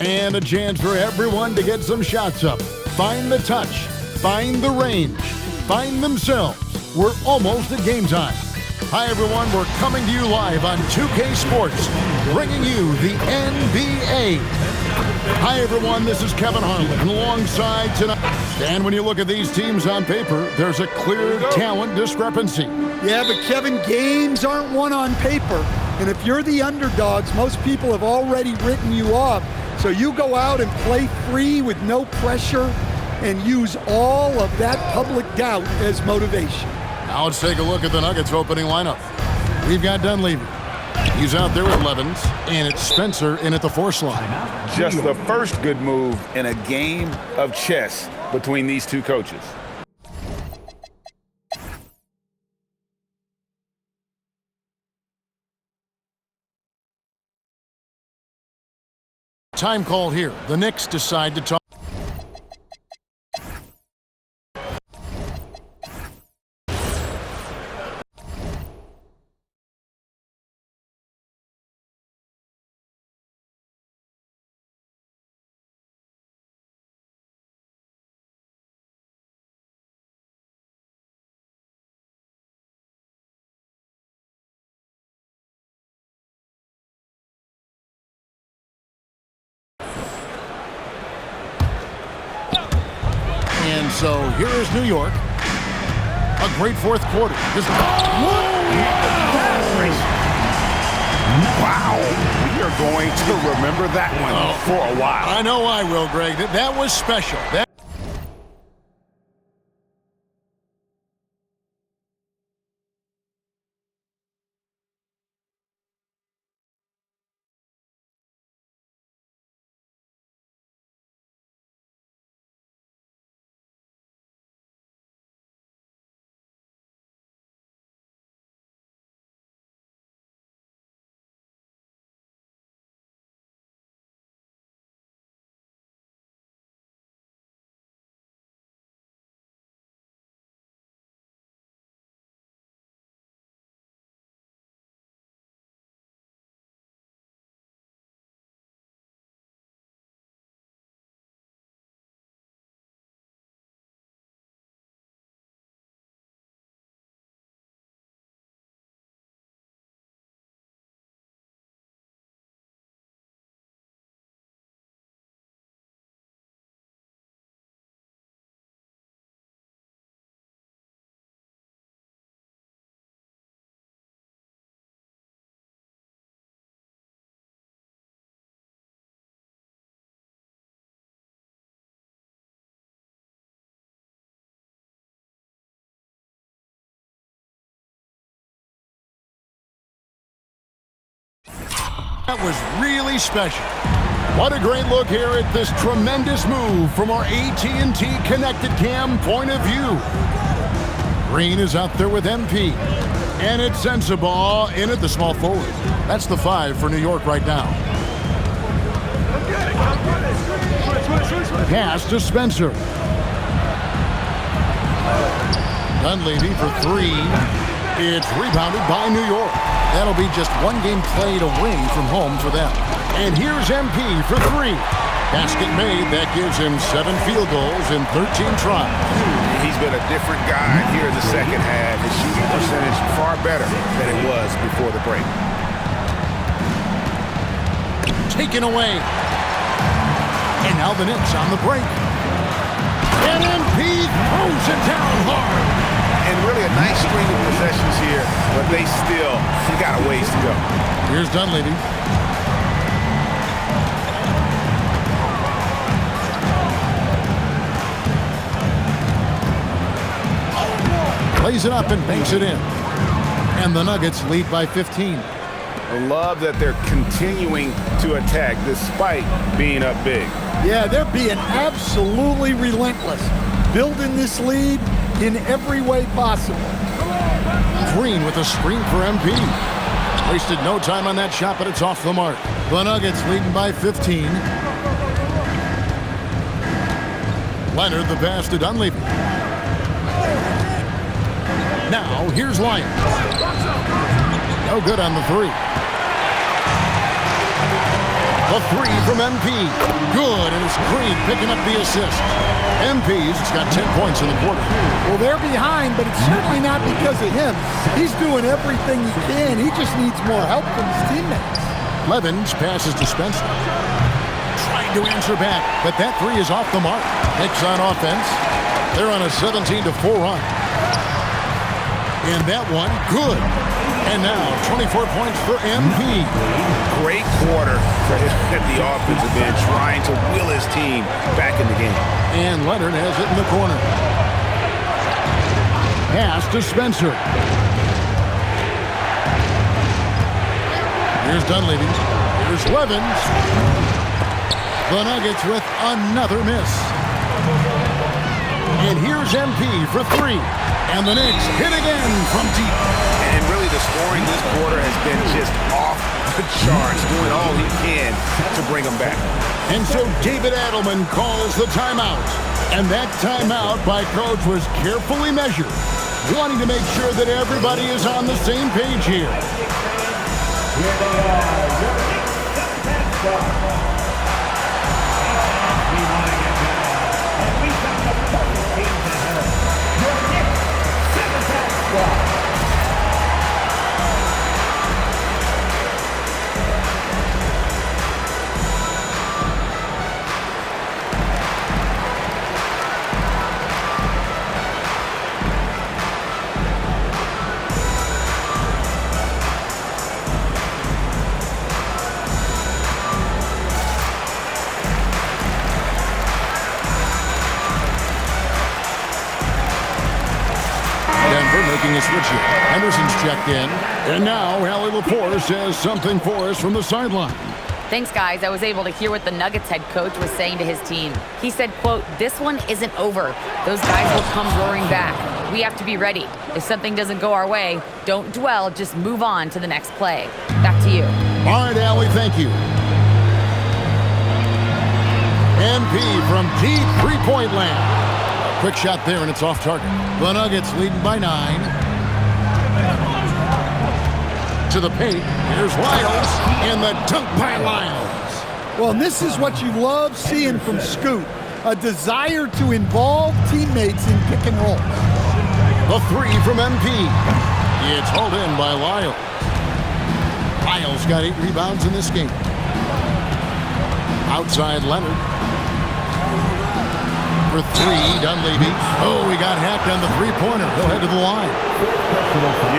And a chance for everyone to get some shots up. Find the touch. Find the range. Find themselves. We're almost at game time. Hi, everyone. We're coming to you live on 2K Sports, bringing you the NBA. Hi, everyone. This is Kevin Harlan alongside tonight. And when you look at these teams on paper, there's a clear talent discrepancy. Yeah, but Kevin, games aren't won on paper. And if you're the underdogs, most people have already written you off. So you go out and play free with no pressure and use all of that public doubt as motivation. Now let's take a look at the Nuggets opening lineup. We've got Dunleavy. He's out there with Levens, and it's Spencer in at the 4 slot. Just the first good move in a game of chess between these two coaches. Time call here. The Knicks decide to talk. And so here is New York. A great fourth quarter. Wow. We are going to remember that one for a while. I know I will, Greg. That was special. That was really special. What a great look here at this tremendous move from our AT&T Connected Cam point of view. Green is out there with MP. And it's Sensabaugh in at the small forward. That's the 5 for New York right now. Pass to Spencer. Dunleavy for 3. It's rebounded by New York. That'll be just one game played away from home for them. And here's MP for 3. Basket made. That gives him 7 field goals in 13 tries. He's been a different guy here in the second half. His shooting percentage far better than it was before the break. Taken away. And now the Knicks on the break. And MP throws it down hard. And really a nice string of possessions here, but they got a ways to go. Here's Dunleavy. Plays it up and banks it in. And the Nuggets lead by 15. I love that they're continuing to attack despite being up big. Yeah, they're being absolutely relentless, building this lead in every way possible. Green with a screen for MP. Wasted no time on that shot, but it's off the mark. The Nuggets leading by 15. Leonard the pass to Dunleavy. Now here's Lyons. No good on the 3. The three from MP. Good, and it's Green picking up the assist. MP's got 10 points in the quarter. Well, they're behind, but it's certainly not because of him. He's doing everything he can. He just needs more help from his teammates. Levens passes to Spencer. Trying to answer back, but that three is off the mark. Knicks on offense. They're on a 17-4 run. And that one, good. And now 24 points for MP. Great quarter for him at the offensive end, trying to will his team back in the game. And Leonard has it in the corner. Pass to Spencer. Here's Dunleavy. Here's Levens. The Nuggets with another miss. And here's MP for three. And the Knicks hit again from deep. And really the scoring this quarter has been just off the charts, doing all he can to bring them back. And so David Adelman calls the timeout. And that timeout by Coach was carefully measured, wanting to make sure that everybody is on the same page here. Here they are, your Knicks 7 We want to get better, and we got the perfect team to help. Your Knicks 7 squad. Making a switch here. Henderson's checked in. And now Allie Lepore says something for us from the sideline. Thanks, guys. I was able to hear what the Nuggets head coach was saying to his team. He said, quote, "This one isn't over. Those guys will come roaring back. We have to be ready. If something doesn't go our way, don't dwell, just move on to the next play." Back to you. All right, Allie, thank you. MP from deep three-point land. Quick shot there, and it's off target. The Nuggets leading by 9. To the paint. Here's Lyles, and the dunk by Lyles. Well, and this is what you love seeing from Scoot, a desire to involve teammates in pick and roll. The three from MP. It's hauled in by Lyles. Lyles got 8 rebounds in this game. Outside Leonard. For 3, Dunleavy. Oh, he got hacked on the three-pointer. He'll head to the line.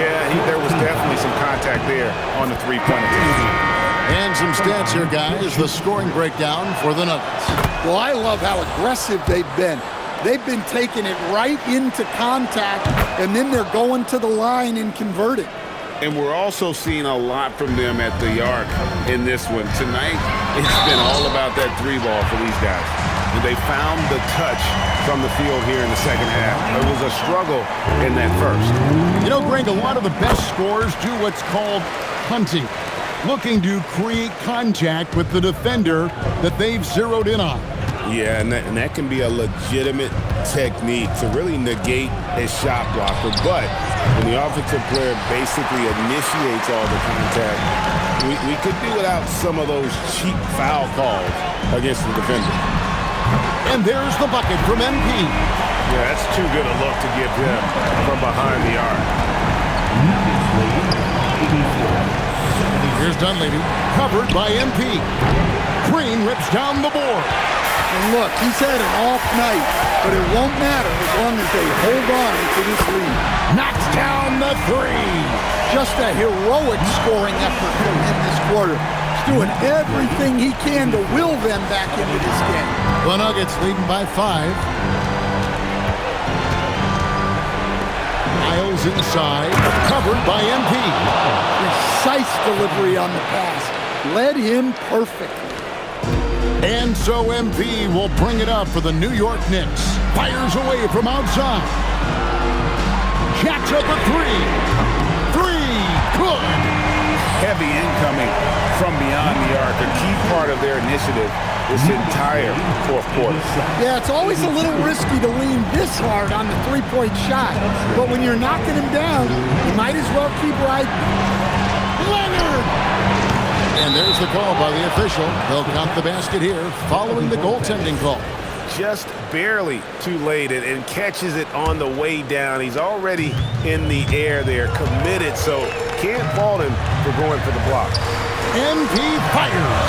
Yeah, there was definitely some contact there on the three-pointer. And some stats here, guys. The scoring breakdown for the Nuggets. Well, I love how aggressive they've been. They've been taking it right into contact, and then they're going to the line and converting. And we're also seeing a lot from them at the arc in this one. Tonight, it's been all about that three ball for these guys. They found the touch from the field here in the second half. It was a struggle in that first. You know, Greg, a lot of the best scorers do what's called hunting, looking to create contact with the defender that they've zeroed in on. Yeah, and that can be a legitimate technique to really negate a shot blocker. But when the offensive player basically initiates all the contact, we could do without some of those cheap foul calls against the defender. And there's the bucket from MP. Yeah, that's too good a look to give him from behind the arc. Here's Dunleavy, covered by MP. Green rips down the board. And look, he's had an off night, but it won't matter as long as they hold on to this lead. Knocks down the three. Just a heroic scoring effort from him this quarter. He's doing everything he can to will them back into this game. The Nuggets leading by 5. Lyles inside, covered by MP. Precise delivery on the pass. Led him perfectly. And so MP will bring it up for the New York Knicks. Fires away from outside. Jacks up a 3. 3, good. Heavy incoming from beyond the arc, a key part of their initiative this entire fourth quarter. Yeah, it's always a little risky to lean this hard on the three-point shot. But when you're knocking him down, you might as well keep riding. Leonard! And there's the call by the official. They'll count the basket here following the goaltending call. Just barely too late and catches it on the way down. He's already in the air there, committed, so can't fault him for going for the block. MP fires.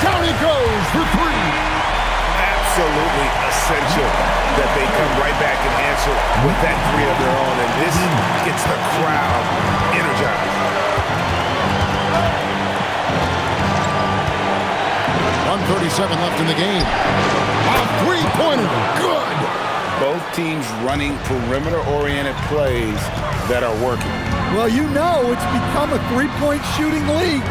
Down he goes for three. Absolutely essential that they come right back and answer with that three of their own, and this gets the crowd energized. 1:37 left in the game. A three-pointer. Good. Both teams running perimeter-oriented plays that are working. Well, you know it's become a three-point shooting league.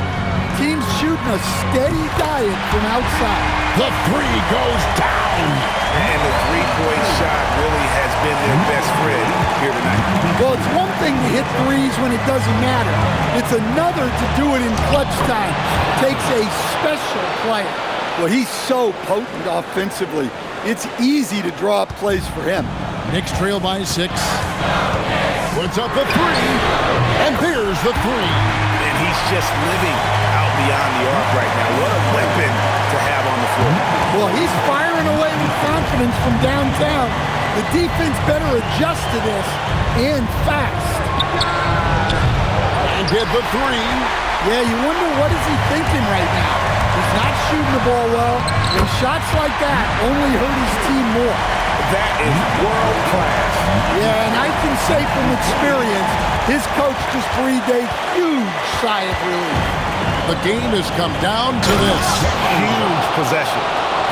Teams shooting a steady diet from outside. The three goes down. And the three-point shot really has been their best friend here tonight. Well, it's one thing to hit threes when it doesn't matter. It's another to do it in clutch time. Takes a special player. Well, he's so potent offensively. It's easy to draw up plays for him. Knicks trail by 6. Puts up the three. And there's the three. And he's just living out beyond the arc right now. What a weapon to have on the floor. Well, he's firing away with confidence from downtown. The defense better adjust to this, and fast. And get the three. Yeah, you wonder what is he thinking right now. He's not shooting the ball well, and shots like that only hurt his team more. That is world class. Yeah, and I can say from experience, his coach just breathed a huge sigh of relief. The game has come down to this. Huge possession.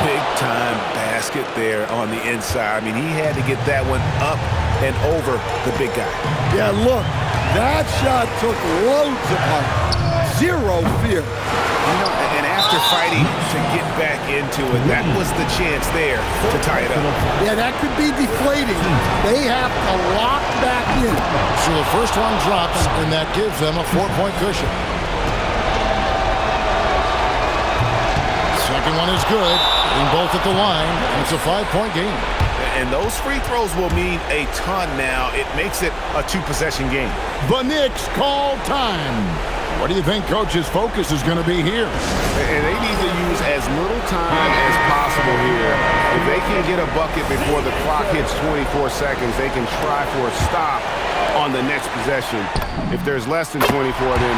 Big-time basket there on the inside. I mean, he had to get that one up and over the big guy. Yeah, look, that shot took loads of height. Zero fear. You know, and after fighting to get back into it, that was the chance there to tie it up. Yeah, that could be deflating. They have to lock back in. So the first one drops, and that gives them a 4-point cushion. Second one is good. Getting both at the line. It's a 5-point game. And those free throws will mean a ton now. It makes it a 2-possession game. The Knicks call time. What do you think Coach's focus is going to be here? And they need to use as little time as possible here. If they can get a bucket before the clock hits 24 seconds, they can try for a stop on the next possession. If there's less than 24, then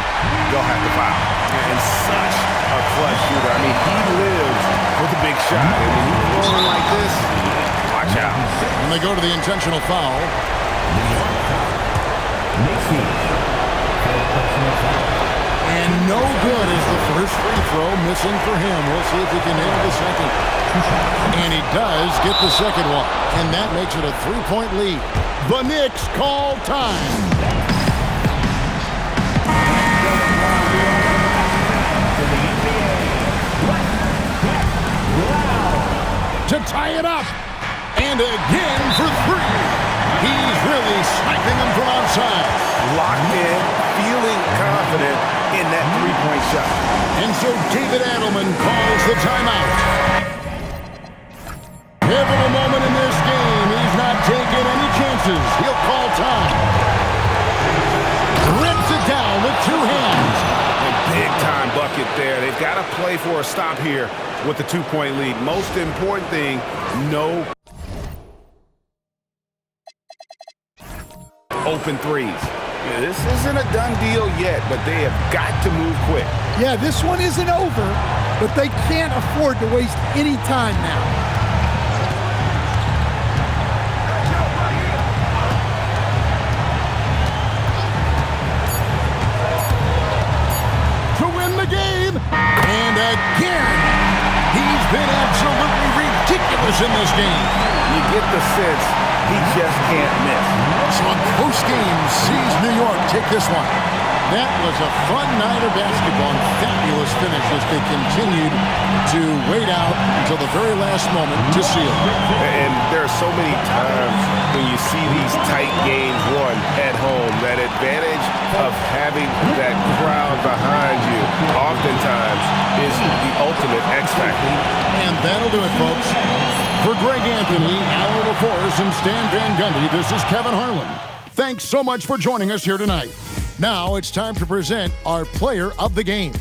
they'll have to foul. And such a clutch shooter. I mean, he lives with a big shot. And when he's rolling like this, watch out. And they go to the intentional foul. And no good is the first free throw missing for him. We'll see if he can nail the second. And he does get the second one. And that makes it a 3-point lead. The Knicks call time. To tie it up. And again for three. He's really sniping them from outside. Locked in, feeling confident in that three-point shot. And so David Adelman calls the timeout. Pivotal moment in this game. He's not taking any chances. He'll call time. Rips it down with two hands. A big-time bucket there. They've got to play for a stop here with the 2-point lead. Most important thing, no open threes. Yeah, this isn't a done deal yet, but they have got to move quick. Yeah, this one isn't over, but they can't afford to waste any time now. To win the game. And again, he's been absolutely ridiculous in this game. You get the sense he just can't miss. So a close game sees New York take this one. That was a fun night of basketball and fabulous finish as they continued to wait out until the very last moment to seal. And there are so many times when you see these tight games won at home, that advantage of having that crowd behind you oftentimes is the ultimate X factor. And that'll do it, folks. For Greg Anthony, Alan LaForce, and Stan Van Gundy, this is Kevin Harlan. Thanks so much for joining us here tonight. Now it's time to present our player of the game.